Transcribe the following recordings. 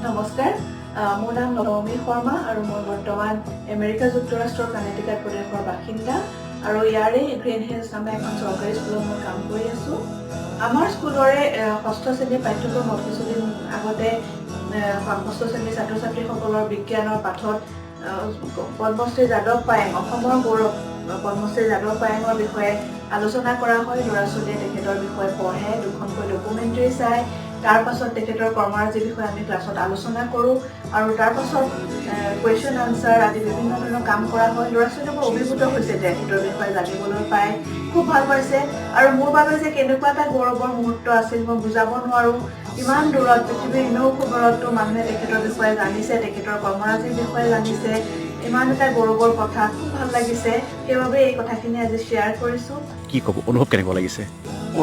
নমস্কাৰ মোৰ নাম নৱমী শৰ্মা আৰু মই বৰ্তমান আমেৰিকা যুক্তৰাষ্ট্ৰৰ কানেটিকাট প্ৰদেশৰ বাসিন্দা আৰু ইয়াৰে গ্ৰীণ হিলছ নামে এখন চৰকাৰী স্কুলত মই কাম কৰি আছোঁ। আমাৰ স্কুলৰে ষষ্ঠ শ্ৰেণীৰ পাঠ্যক্ৰম কিছুদিন আগতে ষষ্ঠ শ্ৰেণীৰ ছাত্ৰ ছাত্ৰীসকলৰ বিজ্ঞানৰ পাঠত পদ্মশ্ৰী যাদৱ পায়েং অসমৰ গৌৰৱ পদ্মশ্ৰী যাদৱ পায়েঙৰ বিষয়ে আলোচনা কৰা হয়। ল'ৰা ছোৱালীয়ে তেখেতৰ বিষয়ে পঢ়ে, দুখনকৈ ডকুমেণ্টাৰী চায়। তাৰ পাছত তেখেতৰ কৰ্মৰাজিৰ বিষয়ে আমি ক্লাছত আলোচনা কৰোঁ আৰু তাৰ পাছত কুৱেশ্যন আনচাৰ আদি বিভিন্ন ধৰণৰ কাম কৰা হয়। ল'ৰা ছোৱালীবোৰ অভিভূত হৈছে তেখেতৰ বিষয়ে জানিবলৈ পাই খুব ভাল পাইছে আৰু মোৰ বাবে যে কেনেকুৱা এটা গৌৰৱৰ মুহূৰ্ত আছিল মই বুজাব নোৱাৰোঁ। ইমান দূৰত পৃথিৱীৰ ইনেও খবৰতো মানুহে তেখেতৰ বিষয়ে জানিছে, তেখেতৰ কৰ্মৰাজিৰ বিষয়ে জানিছে। ইমান এটা গৌৰৱৰ কথা, খুব ভাল লাগিছে। সেইবাবে এই কথাখিনি আজি শ্বেয়াৰ কৰিছোঁ। কি ক'ব, অনুভৱ কেনেকুৱা লাগিছে?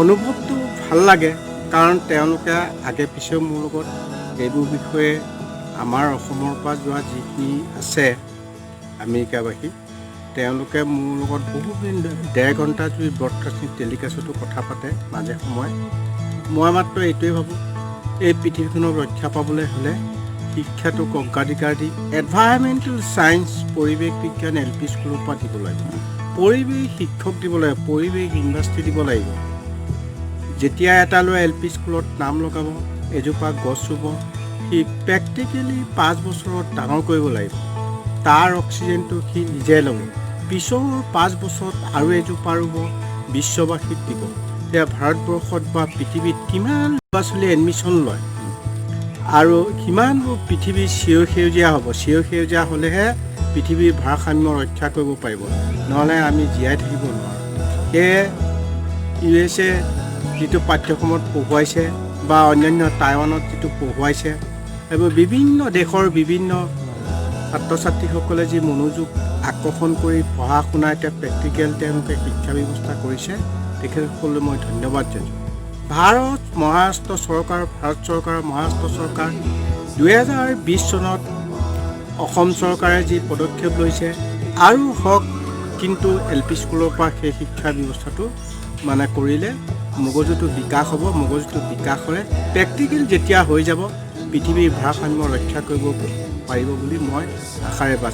অনুভৱটো ভাল লাগে, কাৰণ তেওঁলোকে আগে পিছে মোৰ লগত এইবোৰ বিষয়ে আমাৰ অসমৰ পৰা যোৱা যিখিনি আছে আমেৰিকাবাসী, তেওঁলোকে মোৰ লগত বহুদিন 1.5 ঘণ্টা জুৰি ব্ৰডকাষ্টিং টেলিকাষ্টতো কথা পাতে মাজে সময়ে। মই মাত্ৰ এইটোৱে ভাবোঁ, এই পৃথিৱীখনক ৰক্ষা পাবলৈ হ'লে শিক্ষাটোক অগ্ৰাধিকাৰ দি এনভাইৰমেণ্টেল ছায়েন্স পৰিৱেশ বিজ্ঞান LP স্কুলৰ পৰা দিব লাগিব, পৰিৱেশ শিক্ষক দিব লাগিব, পৰিৱেশ ইউনিভাৰ্চিটি দিব লাগিব। যেতিয়া এটা ল'ৰা LP স্কুলত নাম লগাব, এজোপা গছ ৰুব, সি প্ৰেক্টিকেলি 5 বছৰত ডাঙৰ কৰিব লাগিব। তাৰ অক্সিজেনটো সি নিজে ল'ব, পিছৰ 5 বছৰত আৰু এজোপা ৰুব, বিশ্ববাসীক দিব। এতিয়া ভাৰতবৰ্ষত বা পৃথিৱীত কিমান ল'ৰা ছোৱালীয়ে এডমিশ্যন লয় আৰু সিমানবোৰ পৃথিৱীৰ সেউজীয়া হ'ব। সেউজীয়া হ'লেহে পৃথিৱীৰ ভাৰসাম্য ৰক্ষা কৰিব পাৰিব, নহ'লে আমি জীয়াই থাকিব নোৱাৰোঁ। সেয়ে USA যিটো পাঠ্যক্ৰমত পঢ়ুৱাইছে বা অন্যান্য টাইৱানত যিটো পঢ়ুৱাইছে, এইবোৰ বিভিন্ন দেশৰ বিভিন্ন ছাত্ৰ ছাত্ৰীসকলে যি মনোযোগ আকৰ্ষণ কৰি পঢ়া শুনা এতিয়া প্ৰেক্টিকেল তেওঁলোকে শিক্ষা ব্যৱস্থা কৰিছে, তেখেতসকললৈ মই ধন্যবাদ জনাইছোঁ। ভাৰত চৰকাৰৰ মহাৰাষ্ট্ৰ চৰকাৰ 2020 চনত অসম চৰকাৰে যি পদক্ষেপ লৈছে আৰু হওক, কিন্তু LP স্কুলৰ পৰা সেই শিক্ষা ব্যৱস্থাটো কৰিলে মগজুটো বিকাশ হ'ব। মগজুটো বিকাশ হ'লে প্ৰেক্টিকেল যেতিয়া হৈ যাব, পৃথিৱীৰ ভাৰসাম্য ৰক্ষা কৰিব পাৰিব বুলি মই আশাৰে বাস